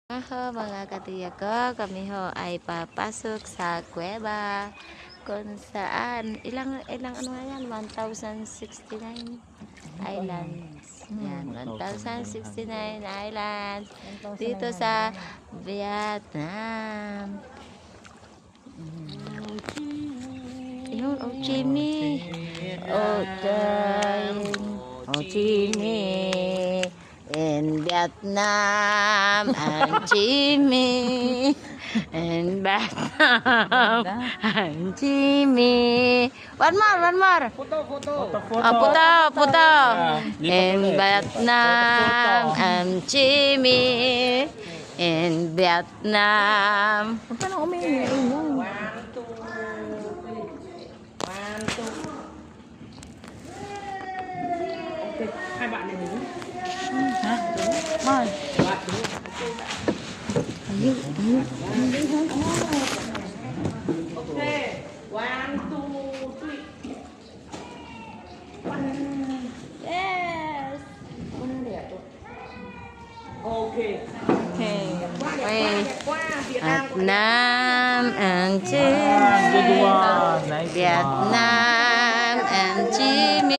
Mga katiya ko, kami ho ay papasok sa kuweba kung saan ilang ano nga yan, 1069 islands. Yan, 1069 islands dito sa Vietnam. Yung Ho Chi Minh, Ho Chi Minh in Vietnam, and Chi Minh in Vietnam, and Chi Minh. One more. Puto. In Vietnam, and Chi Minh in Vietnam. Huwag ka nang umiingay mo. Okay, hai bạn này đứng. Hả? Mời. Okay, 1, 2, 3. Yes. Okay. Vietnam and Chi Good Minh. one. Nice one. Vietnam and Chi Minh.